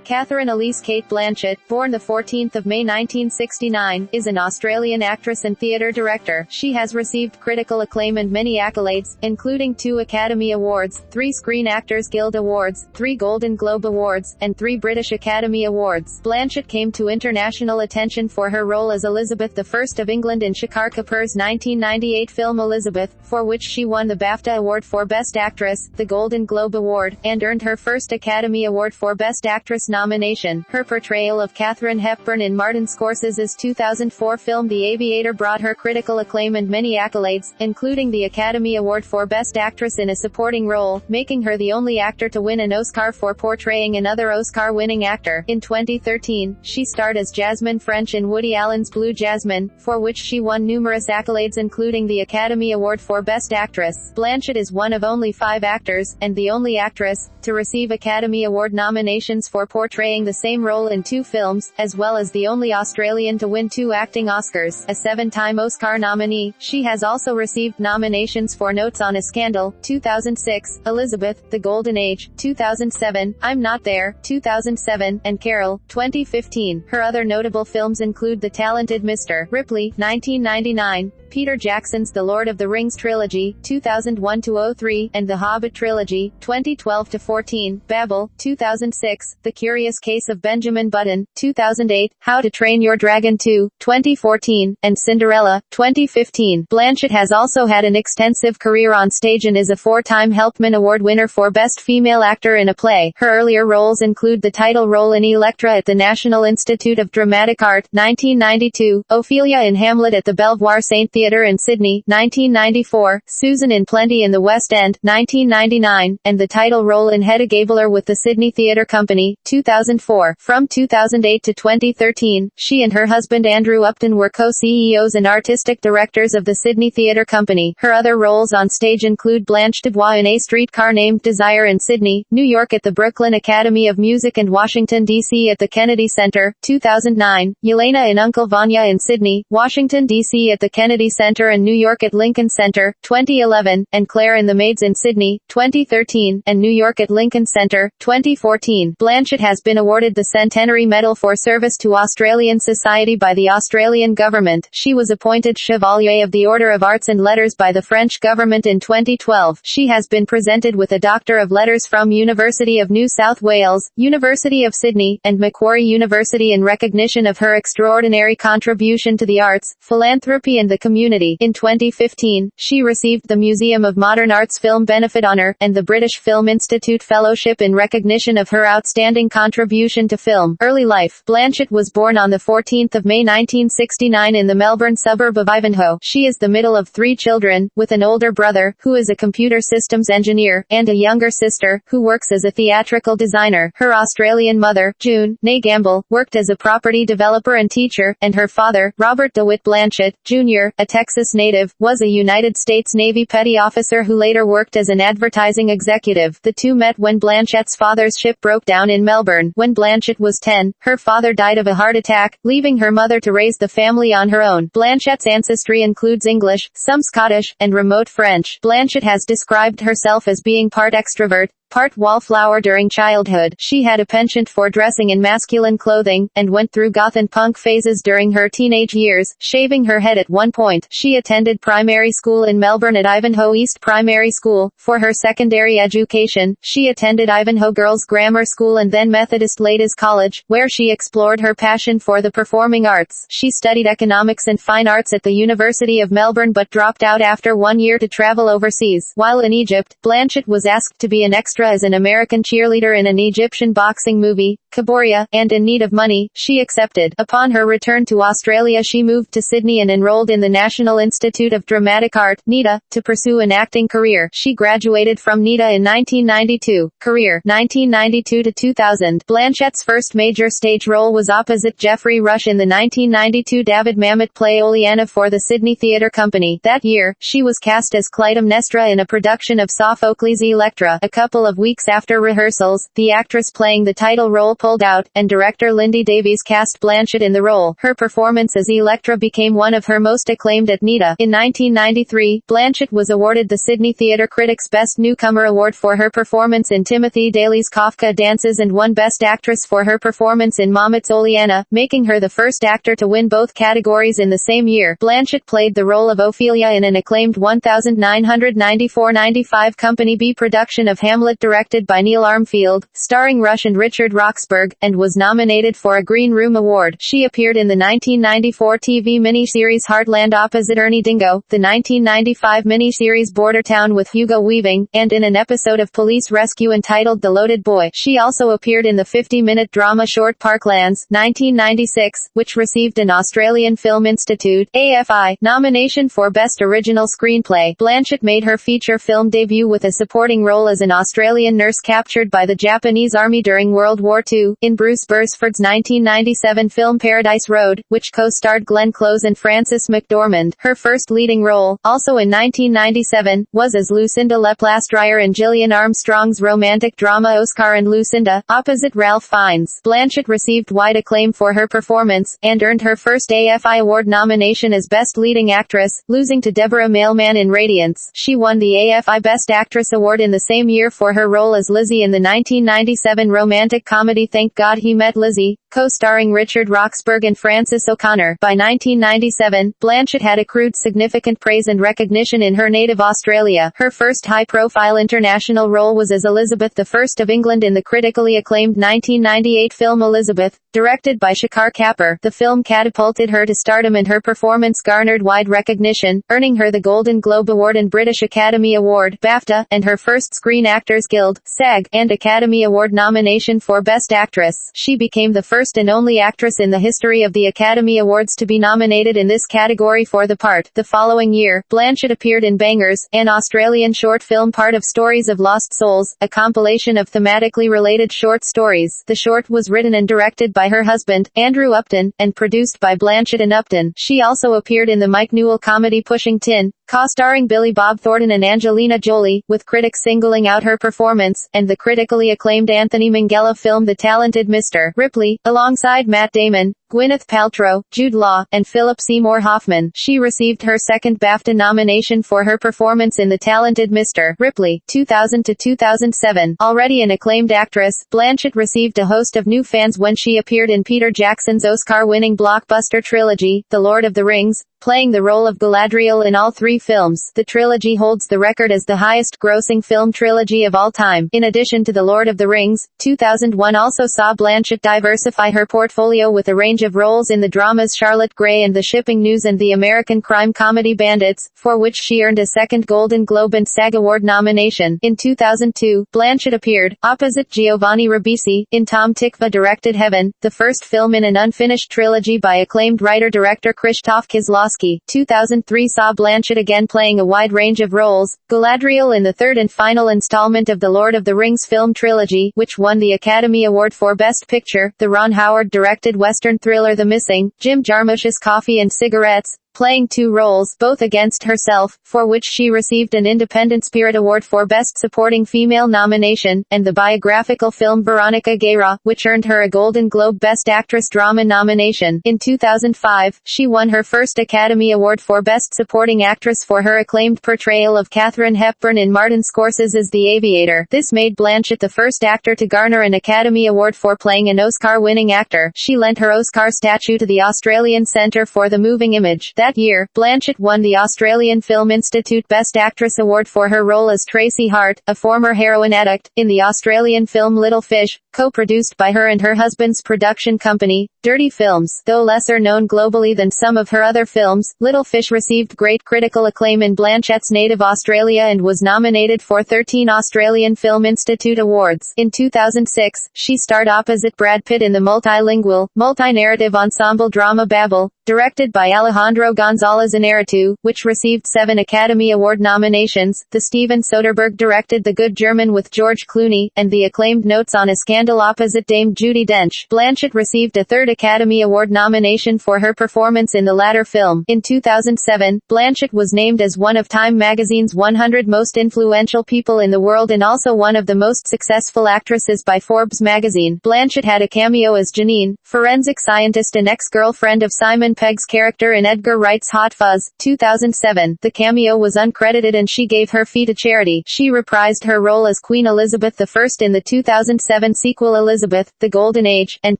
Catherine Elise Cate Blanchett, born the 14th of May 1969, is an Australian actress and theatre director. She has received critical acclaim and many accolades, including 2 Academy Awards, 3 Screen Actors Guild Awards, 3 Golden Globe Awards, and 3 British Academy Awards. Blanchett came to international attention for her role as Elizabeth I of England in Shekhar Kapur's 1998 film Elizabeth, for which she won the BAFTA Award for Best Actress, the Golden Globe Award, and earned her first Academy Award for Best Actress nomination. Her portrayal of Katharine Hepburn in Martin Scorsese's 2004 film The Aviator brought her critical acclaim and many accolades, including the Academy Award for Best Actress in a Supporting Role, making her the only actor to win an Oscar for portraying another Oscar-winning actor. In 2013, she starred as Jasmine French in Woody Allen's Blue Jasmine, for which she won numerous accolades including the Academy Award for Best Actress. Blanchett is one of only 5 actors, and the only actress, to receive Academy Award nominations for portraying the same role in 2 films, as well as the only Australian to win 2 acting Oscars. A 7-time Oscar nominee, she has also received nominations for Notes on a Scandal, 2006, Elizabeth, The Golden Age, 2007, I'm Not There, 2007, and Carol, 2015. Her other notable films include The Talented Mr. Ripley, 1999, Peter Jackson's The Lord of the Rings trilogy, 2001-03, and The Hobbit trilogy, 2012-14, Babel, 2006, The Curious Case of Benjamin Button, 2008, How to Train Your Dragon 2, 2014, and Cinderella, 2015. Blanchett has also had an extensive career on stage and is a 4-time Helpman Award winner for Best Female Actor in a Play. Her earlier roles include the title role in Electra at the National Institute of Dramatic Art, 1992, Ophelia in Hamlet at the Belvoir St. Theatre in Sydney, 1994, Susan in Plenty in the West End, 1999, and the title role in Hedda Gabler with the Sydney Theatre Company, 2004. From 2008 to 2013, she and her husband Andrew Upton were co-CEOs and artistic directors of the Sydney Theatre Company. Her other roles on stage include Blanche Dubois in A Streetcar Named Desire in Sydney, New York at the Brooklyn Academy of Music and Washington, D.C. at the Kennedy Center, 2009, Yelena in Uncle Vanya in Sydney, Washington, D.C. at the Kennedy Center and New York at Lincoln Center, 2011, and Claire in The Maids in Sydney, 2013, and New York at Lincoln Center, 2014. Blanchett has been awarded the Centenary Medal for Service to Australian Society by the Australian government. She was appointed Chevalier of the Order of Arts and Letters by the French government in 2012. She has been presented with a Doctor of Letters from University of New South Wales, University of Sydney, and Macquarie University in recognition of her extraordinary contribution to the arts, philanthropy and the community. In 2015, she received the Museum of Modern Art's Film Benefit Honour, and the British Film Institute Fellowship in recognition of her outstanding contribution to film. Early life. Blanchett was born on the 14th of May 1969 in the Melbourne suburb of Ivanhoe. She is the middle of 3 children, with an older brother, who is a computer systems engineer, and a younger sister, who works as a theatrical designer. Her Australian mother, June, née Gamble, worked as a property developer and teacher, and her father, Robert DeWitt Blanchett, Jr., a Texas native, was a United States Navy petty officer who later worked as an advertising executive. The two met when Blanchett's father's ship broke down in Melbourne. When Blanchett was 10, her father died of a heart attack, leaving her mother to raise the family on her own. Blanchett's ancestry includes English, some Scottish, and remote French. Blanchett has described herself as being part extrovert, part wallflower during childhood. She had a penchant for dressing in masculine clothing, and went through goth and punk phases during her teenage years, shaving her head at one point. She attended primary school in Melbourne at Ivanhoe East Primary School. For her secondary education, she attended Ivanhoe Girls Grammar School and then Methodist Ladies College, where she explored her passion for the performing arts. She studied economics and fine arts at the University of Melbourne but dropped out after 1 year to travel overseas. While in Egypt, Blanchett was asked to be an extra as an American cheerleader in an Egyptian boxing movie, Kaboria, and in need of money, she accepted. Upon her return to Australia she moved to Sydney and enrolled in the National Institute of Dramatic Art, NIDA, to pursue an acting career. She graduated from NIDA in 1992. Career, 1992 to 2000. Blanchett's first major stage role was opposite Geoffrey Rush in the 1992 David Mamet play Oleana for the Sydney Theatre Company. That year, she was cast as Clytemnestra in a production of Sophocles' Electra. A couple of weeks after rehearsals, the actress playing the title role pulled out, and director Lindy Davies cast Blanchett in the role. Her performance as Electra became one of her most acclaimed at NIDA. In 1993, Blanchett was awarded the Sydney Theatre Critics' Best Newcomer Award for her performance in Timothy Daly's Kafka Dances and won Best Actress for her performance in Mamet's Oleana, making her the first actor to win both categories in the same year. Blanchett played the role of Ophelia in an acclaimed 1994-95 Company B production of Hamlet directed by Neil Armfield, starring Rush and Richard Roxburgh, and was nominated for a Green Room Award. She appeared in the 1994 TV miniseries Heartland opposite Ernie Dingo, the 1995 miniseries Bordertown with Hugo Weaving, and in an episode of Police Rescue entitled The Loaded Boy. She also appeared in the 50-minute drama short Parklands, 1996, which received an Australian Film Institute (AFI) nomination for Best Original Screenplay. Blanchett made her feature film debut with a supporting role as an Australian nurse captured by the Japanese Army during World War II, in Bruce Beresford's 1997 film Paradise Road, which co-starred Glenn Close and Frances McDormand. Her first leading role, also in 1997, was as Lucinda Leplastrire in Gillian Armstrong's romantic drama Oscar and Lucinda, opposite Ralph Fiennes. Blanchett received wide acclaim for her performance, and earned her first AFI Award nomination as Best Leading Actress, losing to Deborah Mailman in Radiance. She won the AFI Best Actress Award in the same year for her role as Lizzie in the 1997 romantic comedy Thank God He Met Lizzie, co-starring Richard Roxburgh and Frances O'Connor. By 1997, Blanchett had accrued significant praise and recognition in her native Australia. Her first high-profile international role was as Elizabeth I of England in the critically acclaimed 1998 film Elizabeth, directed by Shekhar Kapur. The film catapulted her to stardom and her performance garnered wide recognition, earning her the Golden Globe Award and British Academy Award (BAFTA), and her first Screen Actors Guild (SAG) and Academy Award nomination for Best Actress. She became the first and only actress in the history of the Academy Awards to be nominated in this category for the part. The following year, Blanchett appeared in Bangers, an Australian short film part of Stories of Lost Souls, a compilation of thematically related short stories. The short was written and directed by her husband, Andrew Upton, and produced by Blanchett and Upton. She also appeared in the Mike Newell comedy Pushing Tin, co-starring Billy Bob Thornton and Angelina Jolie, with critics singling out her performance, and the critically acclaimed Anthony Minghella film The Talented Mr. Ripley, alongside Matt Damon, Gwyneth Paltrow, Jude Law, and Philip Seymour Hoffman. She received her second BAFTA nomination for her performance in The Talented Mr. Ripley, 2000 to 2007. Already an acclaimed actress, Blanchett received a host of new fans when she appeared in Peter Jackson's Oscar-winning blockbuster trilogy, The Lord of the Rings, playing the role of Galadriel in all three films. The trilogy holds the record as the highest-grossing film trilogy of all time. In addition to The Lord of the Rings, 2001 also saw Blanchett diversify her portfolio with a range of roles in the dramas Charlotte Gray and the Shipping News and the American crime comedy Bandits, for which she earned a second Golden Globe and SAG Award nomination. In 2002, Blanchett appeared, opposite Giovanni Ribisi, in Tom Tykwer-directed Heaven, the first film in an unfinished trilogy by acclaimed writer-director Krzysztof Kieslowski. 2003 saw Blanchett again playing a wide range of roles, Galadriel in the third and final installment of the Lord of the Rings film trilogy, which won the Academy Award for Best Picture, the Ron Howard-directed Western thriller The Missing, Jim Jarmusch's Coffee and Cigarettes, playing two roles, both against herself, for which she received an Independent Spirit Award for Best Supporting Female nomination, and the biographical film Veronica Guerra, which earned her a Golden Globe Best Actress Drama nomination. In 2005, she won her first Academy Award for Best Supporting Actress for her acclaimed portrayal of Katharine Hepburn in Martin Scorsese's The Aviator. This made Blanchett the first actor to garner an Academy Award for playing an Oscar-winning actor. She lent her Oscar statue to the Australian Centre for the Moving Image. That year, Blanchett won the Australian Film Institute Best Actress Award for her role as Tracy Hart, a former heroin addict, in the Australian film Little Fish, co-produced by her and her husband's production company, Dirty Films. Though lesser known globally than some of her other films, Little Fish received great critical acclaim in Blanchett's native Australia and was nominated for 13 Australian Film Institute Awards. In 2006, she starred opposite Brad Pitt in the multilingual, multi-narrative ensemble drama Babel, directed by Alejandro Pedro González Inarritu, which received 7 Academy Award nominations. The Steven Soderbergh directed The Good German with George Clooney, and the acclaimed Notes on a Scandal opposite Dame Judi Dench. Blanchett received a 3rd Academy Award nomination for her performance in the latter film. In 2007, Blanchett was named as one of Time magazine's 100 most influential people in the world and also one of the most successful actresses by Forbes magazine. Blanchett had a cameo as Janine, forensic scientist and ex-girlfriend of Simon Pegg's character in Edgar Wright's Hot Fuzz, 2007. The cameo was uncredited and she gave her fee to charity. She reprised her role as Queen Elizabeth I in the 2007 sequel Elizabeth, The Golden Age, and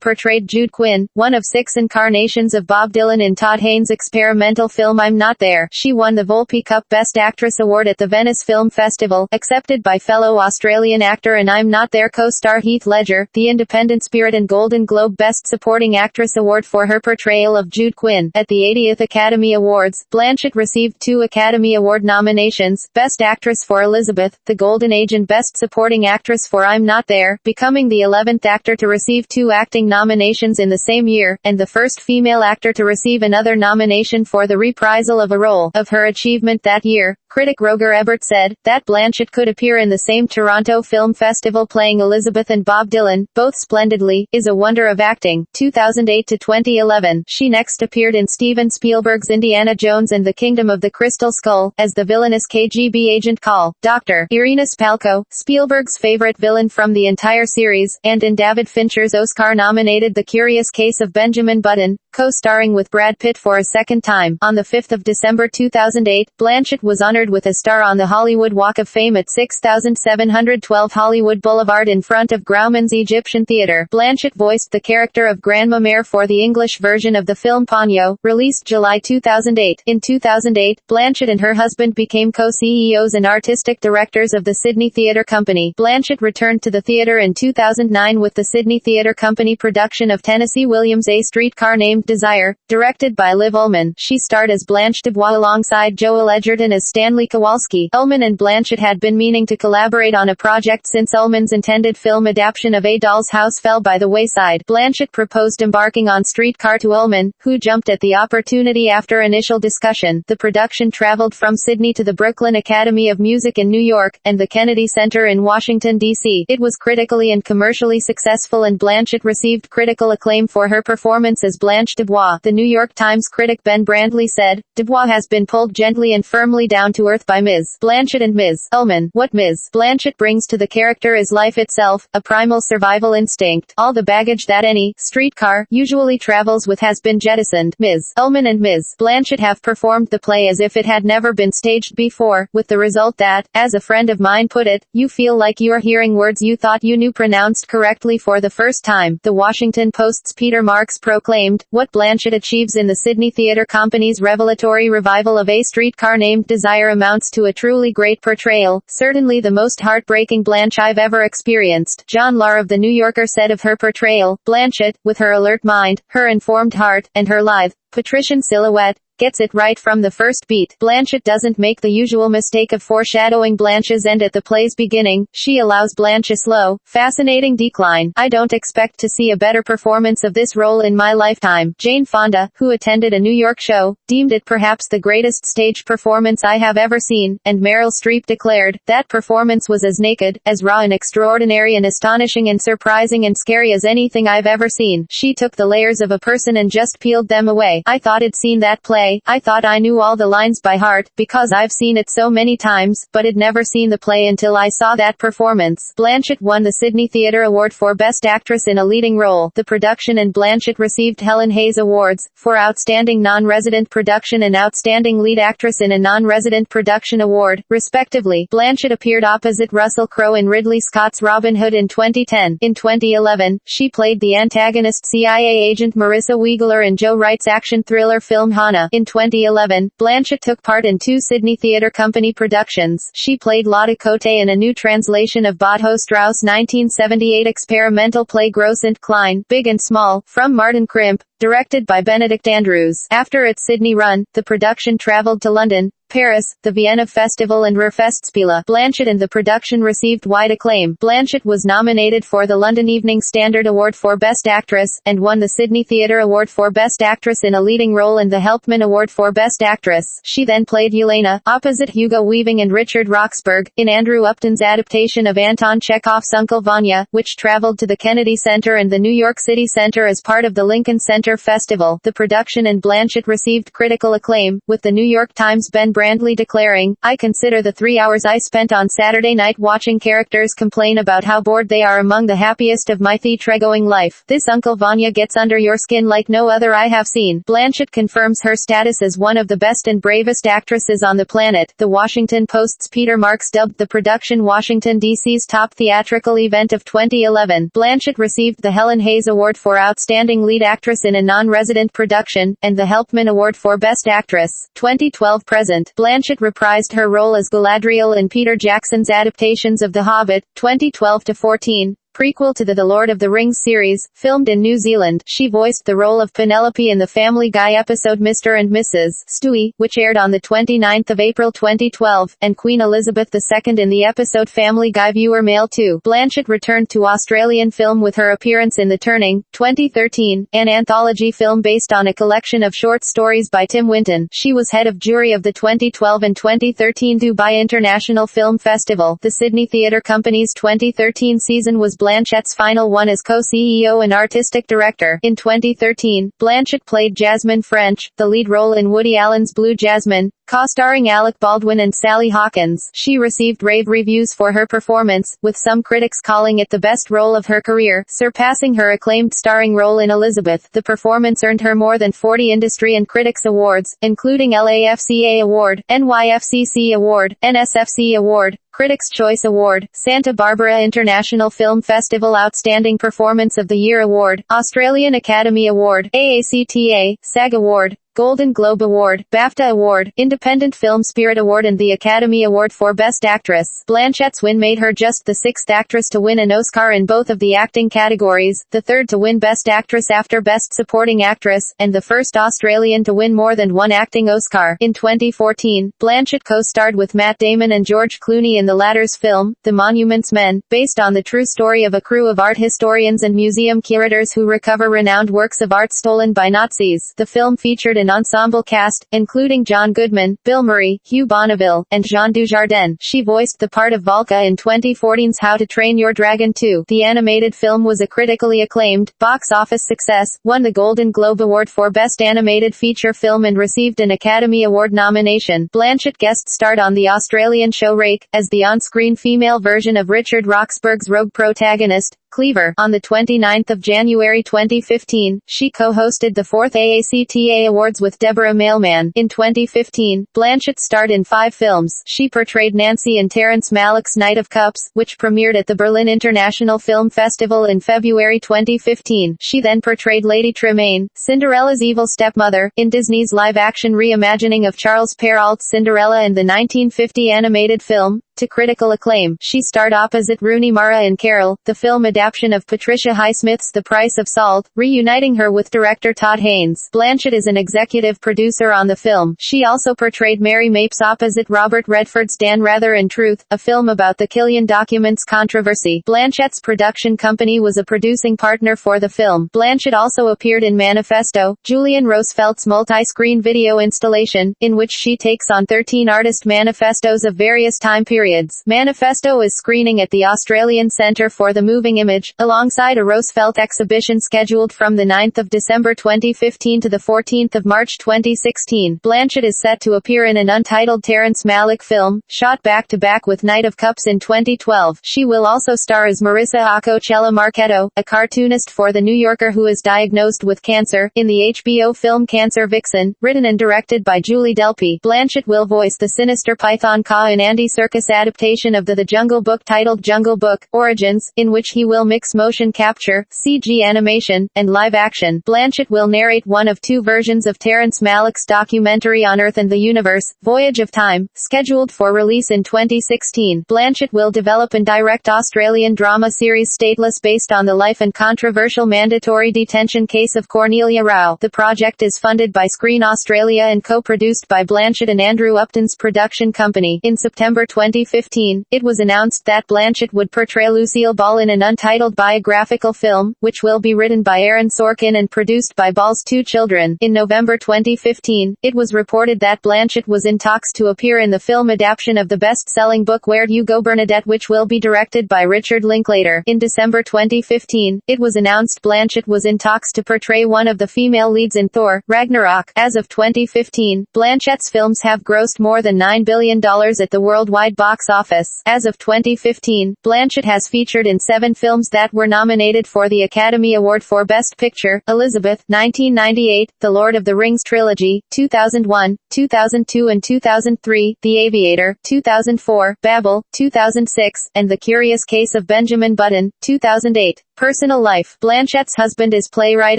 portrayed Jude Quinn, one of 6 incarnations of Bob Dylan in Todd Haynes' experimental film I'm Not There. She won the Volpe Cup Best Actress Award at the Venice Film Festival, accepted by fellow Australian actor and I'm Not There co-star Heath Ledger, the Independent Spirit and Golden Globe Best Supporting Actress Award for her portrayal of Jude Quinn. At the 80th Academy Awards, Blanchett received 2 Academy Award nominations, Best Actress for Elizabeth, The Golden Age and Best Supporting Actress for I'm Not There, becoming the 11th actor to receive 2 acting nominations in the same year, and the first female actor to receive another nomination for the reprisal of a role. Of her achievement that year, critic Roger Ebert said, that Blanchett could appear in the same Toronto Film Festival playing Elizabeth and Bob Dylan, both splendidly, is a wonder of acting. 2008 to 2011, she next appeared in Steven Spielberg's Indiana Jones and the Kingdom of the Crystal Skull, as the villainous KGB agent Call, Dr. Irina Spalko, Spielberg's favorite villain from the entire series, and in David Fincher's Oscar-nominated The Curious Case of Benjamin Button, co-starring with Brad Pitt for a second time. On the 5th of December 2008, Blanchett was honored with a star on the Hollywood Walk of Fame at 6712 Hollywood Boulevard in front of Grauman's Egyptian Theater. Blanchett voiced the character of Grandma Mare for the English version of the film Ponyo, released July 2008. In 2008, Blanchett and her husband became co-CEOs and artistic directors of the Sydney Theatre Company. Blanchett returned to the theatre in 2009 with the Sydney Theatre Company production of Tennessee Williams' A Streetcar Named Desire, directed by Liv Ullmann. She starred as Blanche Dubois alongside Joel Edgerton as Stanley Kowalski. Ullmann and Blanchett had been meaning to collaborate on a project since Ullmann's intended film adaptation of A Doll's House fell by the wayside. Blanchett proposed embarking on Streetcar to Ullmann, who jumped at the opportunity after initial discussion. The production traveled from Sydney to the Brooklyn Academy of Music in New York, and the Kennedy Center in Washington, D.C. It was critically and commercially successful and Blanchett received critical acclaim for her performance as Blanche Dubois. The New York Times critic Ben Brandley said, Dubois has been pulled gently and firmly down to earth by Ms. Blanchett and Ms. Ullmann. What Ms. Blanchett brings to the character is life itself, a primal survival instinct. All the baggage that any streetcar usually travels with has been jettisoned. Ms. Ullmann and Ms. Blanchett have performed the play as if it had never been staged before, with the result that, as a friend of mine put it, you feel like you're hearing words you thought you knew pronounced correctly for the first time. The Washington Post's Peter Marks proclaimed, what Blanchett achieves in the Sydney Theatre Company's revelatory revival of A Streetcar Named Desire amounts to a truly great portrayal, certainly the most heartbreaking Blanche I've ever experienced. John Lahr of The New Yorker said of her portrayal, Blanchett, with her alert mind, her informed heart, and her lithe, patrician silhouette, gets it right from the first beat. Blanchett doesn't make the usual mistake of foreshadowing Blanche's end at the play's beginning. She allows Blanche a slow, fascinating decline. I don't expect to see a better performance of this role in my lifetime. Jane Fonda, who attended a New York show, deemed it perhaps the greatest stage performance I have ever seen, and Meryl Streep declared, that performance was as naked, as raw and extraordinary and astonishing and surprising and scary as anything I've ever seen. She took the layers of a person and just peeled them away. I thought I'd seen that play. I thought I knew all the lines by heart, because I've seen it so many times, but had never seen the play until I saw that performance. Blanchett won the Sydney Theatre Award for Best Actress in a Leading Role. The production and Blanchett received Helen Hayes Awards, for Outstanding Non-Resident Production and Outstanding Lead Actress in a Non-Resident Production Award, respectively. Blanchett appeared opposite Russell Crowe in Ridley Scott's Robin Hood in 2010. In 2011, she played the antagonist CIA agent Marissa Weigler in Joe Wright's action thriller film Hana. In 2011, Blanchett took part in 2 Sydney Theatre Company productions. She played Lotte Cote in a new translation of Botho Strauss' 1978 experimental play Gross and Klein, Big and Small, from Martin Crimp, directed by Benedict Andrews. After its Sydney run, the production traveled to London, Paris, the Vienna Festival and Ruhrfestspiele. Blanchett and the production received wide acclaim. Blanchett was nominated for the London Evening Standard Award for Best Actress, and won the Sydney Theatre Award for Best Actress in a Leading Role and the Helpman Award for Best Actress. She then played Yelena, opposite Hugo Weaving and Richard Roxburgh, in Andrew Upton's adaptation of Anton Chekhov's Uncle Vanya, which traveled to the Kennedy Center and the New York City Center as part of the Lincoln Center Festival. The production and Blanchett received critical acclaim, with the New York Times' Ben Brandley declaring, "I consider the 3 hours I spent on Saturday night watching characters complain about how bored they are among the happiest of my theatre-going life. This Uncle Vanya gets under your skin like no other I have seen." Blanchett confirms her status as one of the best and bravest actresses on the planet. The Washington Post's Peter Marks dubbed the production Washington, D.C.'s top theatrical event of 2011. Blanchett received the Helen Hayes Award for Outstanding Lead Actress in a Non-Resident Production, and the Helpman Award for Best Actress. 2012-present. Blanchett reprised her role as Galadriel in Peter Jackson's adaptations of The Hobbit, 2012-14. Prequel to the Lord of the Rings series, filmed in New Zealand. She voiced the role of Penelope in the Family Guy episode Mr. and Mrs. Stewie, which aired on the 29th of April 2012, and Queen Elizabeth II in the episode Family Guy Viewer Mail 2. Blanchett returned to Australian film with her appearance in The Turning, 2013, an anthology film based on a collection of short stories by Tim Winton. She was head of jury of the 2012 and 2013 Dubai International Film Festival. The Sydney Theatre Company's 2013 season was Blanchett's final one as co-CEO and artistic director. In 2013, Blanchett played Jasmine French, the lead role in Woody Allen's Blue Jasmine, co-starring Alec Baldwin and Sally Hawkins. She received rave reviews for her performance, with some critics calling it the best role of her career, surpassing her acclaimed starring role in Elizabeth. The performance earned her more than 40 industry and critics awards, including LAFCA Award, NYFCC Award, NSFC Award, Critics' Choice Award, Santa Barbara International Film Festival Outstanding Performance of the Year Award, Australian Academy Award, AACTA, SAG Award, Golden Globe Award, BAFTA Award, Independent Film Spirit Award and the Academy Award for Best Actress. Blanchett's win made her just the sixth actress to win an Oscar in both of the acting categories, the third to win Best Actress after Best Supporting Actress, and the first Australian to win more than one acting Oscar. In 2014, Blanchett co-starred with Matt Damon and George Clooney in the latter's film, The Monuments Men, based on the true story of a crew of art historians and museum curators who recover renowned works of art stolen by Nazis. The film featured an ensemble cast, including John Goodman, Bill Murray, Hugh Bonneville, and Jean Dujardin. She voiced the part of Valka in 2014's How to Train Your Dragon 2. The animated film was a critically acclaimed, box office success, won the Golden Globe Award for Best Animated Feature Film and received an Academy Award nomination. Blanchett guest starred on the Australian show Rake, as the on-screen female version of Richard Roxburgh's rogue protagonist, Cleaver. On the 29th of January 2015, she co-hosted the 4th AACTA Awards with Deborah Mailman. In 2015, Blanchett starred in 5 films. She portrayed Nancy in Terrence Malick's Knight of Cups, which premiered at the Berlin International Film Festival in February 2015. She then portrayed Lady Tremaine, Cinderella's evil stepmother, in Disney's live-action reimagining of Charles Perrault's Cinderella and the 1950 animated film. To critical acclaim, she starred opposite Rooney Mara in Carol, the film adaptation of Patricia Highsmith's The Price of Salt, reuniting her with director Todd Haynes. Blanchett is an executive producer on the film. She also portrayed Mary Mapes opposite Robert Redford's Dan Rather in Truth, a film about the Killian documents controversy. Blanchett's production company was a producing partner for the film. Blanchett also appeared in Manifesto, Julian Rosefeldt's multi-screen video installation, in which she takes on 13 artist manifestos of various time periods. Manifesto is screening at the Australian Centre for the Moving Image, alongside a Roosevelt exhibition scheduled from the 9th of December 2015 to the 14th of March 2016. Blanchett is set to appear in an untitled Terrence Malick film, shot back-to-back with Knight of Cups in 2012. She will also star as Marissa Acocella Marchetto, a cartoonist for The New Yorker who is diagnosed with cancer, in the HBO film Cancer Vixen, written and directed by Julie Delpy. Blanchett will voice the sinister Python Ka in Andy Serkis' adaptation of The Jungle Book titled Jungle Book: Origins, in which he will mix motion capture, CG animation, and live action. Blanchett will narrate one of two versions of Terrence Malick's documentary On Earth and the Universe, Voyage of Time, scheduled for release in 2016. Blanchett will develop and direct Australian drama series Stateless based on the life and controversial mandatory detention case of Cornelia Rao. The project is funded by Screen Australia and co-produced by Blanchett and Andrew Upton's production company. In September 2015, it was announced that Blanchett would portray Lucille Ball in an untitled biographical film, which will be written by Aaron Sorkin and produced by Ball's two children. In November 2015, it was reported that Blanchett was in talks to appear in the film adaptation of the best-selling book Where You Go Bernadette, which will be directed by Richard Linklater. In December 2015, it was announced Blanchett was in talks to portray one of the female leads in Thor: Ragnarok. As of 2015, Blanchett's films have grossed more than $9 billion at the worldwide box office. As of 2015, Blanchett has featured in 7 films that were nominated for the Academy Award for Best Picture: Elizabeth, 1998, The Lord of the Rings Trilogy, 2001, 2002 and 2003, The Aviator, 2004, Babel, 2006, and The Curious Case of Benjamin Button, 2008. Personal life. Blanchett's husband is playwright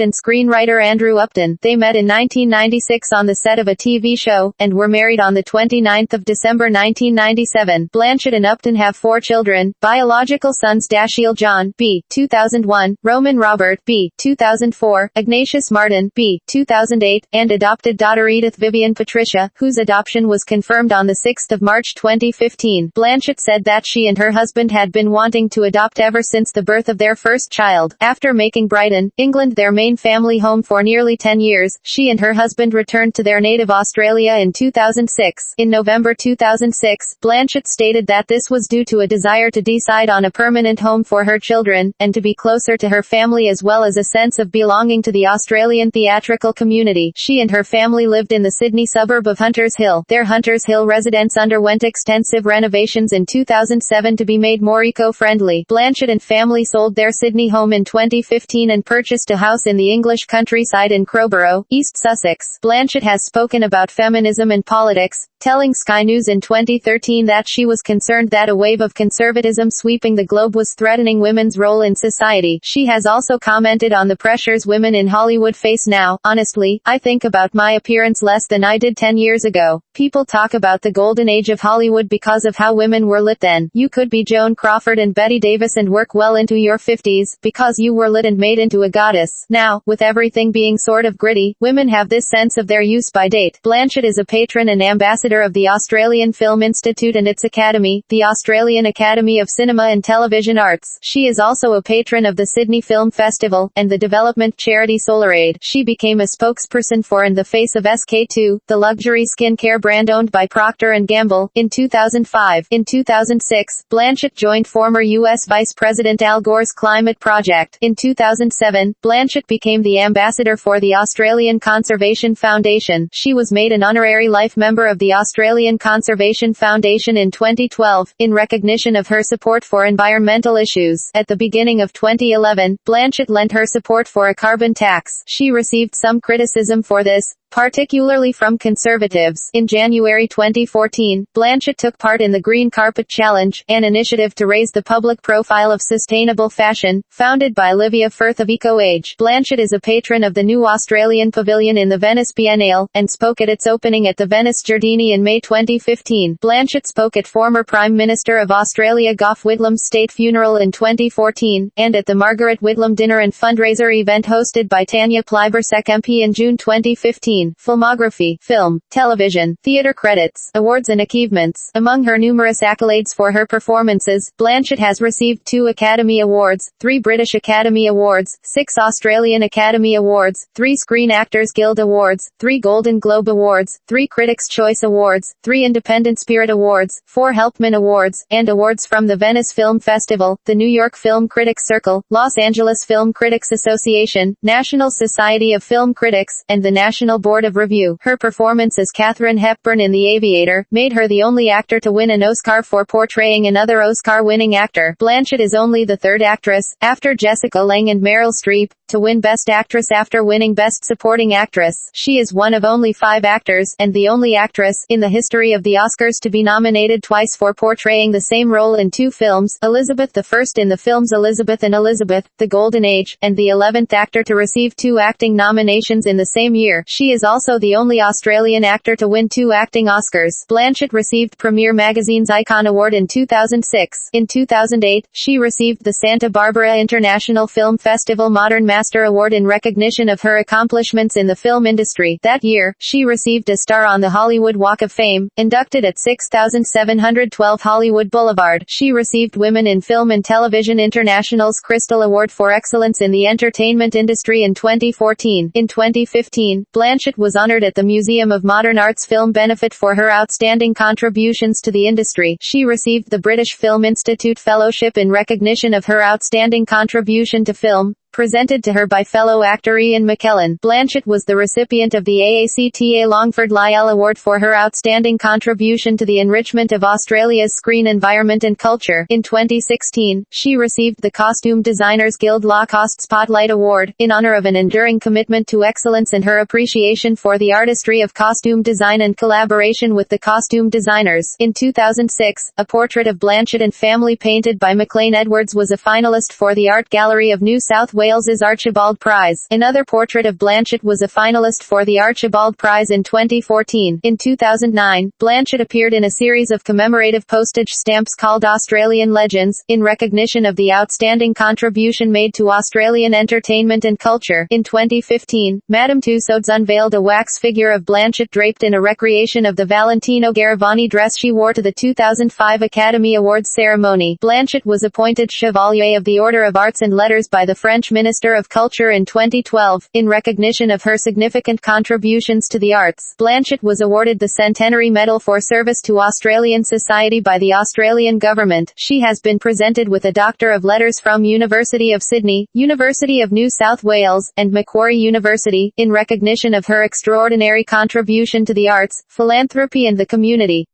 and screenwriter Andrew Upton. They met in 1996 on the set of a TV show, and were married on the 29th of December 1997. Blanchett and Upton have 4 children: biological sons Dashiell John, B. 2001, Roman Robert, B. 2004, Ignatius Martin, B. 2008, and adopted daughter Edith Vivian Patricia, whose adoption was confirmed on the 6th of March 2015. Blanchett said that she and her husband had been wanting to adopt ever since the birth of their first child. After making Brighton, England their main family home for nearly 10 years, she and her husband returned to their native Australia in 2006. In November 2006, Blanchett stated that this was due to a desire to decide on a permanent home for her children, and to be closer to her family as well as a sense of belonging to the Australian theatrical community. She and her family lived in the Sydney suburb of Hunters Hill. Their Hunters Hill residence underwent extensive renovations in 2007 to be made more eco-friendly. Blanchett and family sold their Sydney home in 2015 and purchased a house in the English countryside in Crowborough, East Sussex. Blanchett has spoken about feminism and politics, telling Sky News in 2013 that she was concerned that a wave of conservatism sweeping the globe was threatening women's role in society. She has also commented on the pressures women in Hollywood face now. Honestly, I think about my appearance less than I did 10 years ago. People talk about the golden age of Hollywood because of how women were lit then. You could be Joan Crawford and Bette Davis and work well into your 50s, because you were lit and made into a goddess. Now, with everything being sort of gritty, women have this sense of their use by date. Blanchett is a patron and ambassador of the Australian Film Institute and its Academy, the Australian Academy of Cinema and Television Arts. She is also a patron of the Sydney Film Festival, and the development charity SolarAid. She became a spokesperson for And the Face of SK2, the luxury skincare brand owned by Procter & Gamble, in 2005. In 2006, Blanchett joined former U.S. Vice President Al Gore's climate project. In 2007, Blanchett became the ambassador for the Australian Conservation Foundation. She was made an honorary life member of the Australian Conservation Foundation in 2012, in recognition of her support for environmental issues. At the beginning of 2011, Blanchett lent her support for a carbon tax. She received some criticism for this, particularly from conservatives. In January 2014, Blanchett took part in the Green Carpet Challenge, an initiative to raise the public profile of sustainable fashion, founded by Olivia Firth of EcoAge. Blanchett is a patron of the new Australian Pavilion in the Venice Biennale, and spoke at its opening at the Venice Giardini in May 2015. Blanchett spoke at former Prime Minister of Australia Gough Whitlam's state funeral in 2014, and at the Margaret Whitlam dinner and fundraiser event hosted by Tanya Plibersek MP in June 2015. Filmography, film, television, theatre credits, awards and achievements. Among her numerous accolades for her performances, Blanchett has received 2 Academy Awards, 3 British Academy Awards, 6 Australian Academy Awards, 3 Screen Actors Guild Awards, 3 Golden Globe Awards, 3 Critics' Choice Awards, 3 Independent Spirit Awards, 4 Helpman Awards, and awards from the Venice Film Festival, the New York Film Critics Circle, Los Angeles Film Critics Association, National Society of Film Critics, and the National Board Board of Review. Her performance as Katharine Hepburn in The Aviator made her the only actor to win an Oscar for portraying another Oscar-winning actor. Blanchett is only the third actress, after Jessica Lange and Meryl Streep, to win Best Actress after winning Best Supporting Actress. She is one of only 5 actors, and the only actress, in the history of the Oscars to be nominated twice for portraying the same role in 2 films, Elizabeth I in the films Elizabeth and Elizabeth, The Golden Age, and the 11th actor to receive 2 acting nominations in the same year. She is also the only Australian actor to win 2 acting Oscars. Blanchett received Premiere Magazine's Icon Award in 2006. In 2008, she received the Santa Barbara International Film Festival Modern Master Award in recognition of her accomplishments in the film industry. That year, she received a star on the Hollywood Walk of Fame, inducted at 6712 Hollywood Boulevard. She received Women in Film and Television International's Crystal Award for Excellence in the Entertainment Industry in 2014. In 2015, Blanchett was honored at the Museum of Modern Art's Film Benefit for her outstanding contributions to the industry. She received the British Film Institute Fellowship in recognition of her outstanding contribution to film, presented to her by fellow actor Ian McKellen. Blanchett was the recipient of the AACTA Longford Lyell Award for her outstanding contribution to the enrichment of Australia's screen environment and culture. In 2016, she received the Costume Designers Guild Law Cost Spotlight Award, in honor of an enduring commitment to excellence and her appreciation for the artistry of costume design and collaboration with the costume designers. In 2006, a portrait of Blanchett and family painted by McLean Edwards was a finalist for the Art Gallery of New South Wales's Archibald Prize. Another portrait of Blanchett was a finalist for the Archibald Prize in 2014. In 2009, Blanchett appeared in a series of commemorative postage stamps called Australian Legends, in recognition of the outstanding contribution made to Australian entertainment and culture. In 2015, Madame Tussauds unveiled a wax figure of Blanchett draped in a recreation of the Valentino Garavani dress she wore to the 2005 Academy Awards ceremony. Blanchett was appointed Chevalier of the Order of Arts and Letters by the French Minister of Culture in 2012, in recognition of her significant contributions to the arts. Blanchett was awarded the Centenary Medal for Service to Australian Society by the Australian Government. She has been presented with a Doctor of Letters from University of Sydney, University of New South Wales, and Macquarie University, in recognition of her extraordinary contribution to the arts, philanthropy and the community.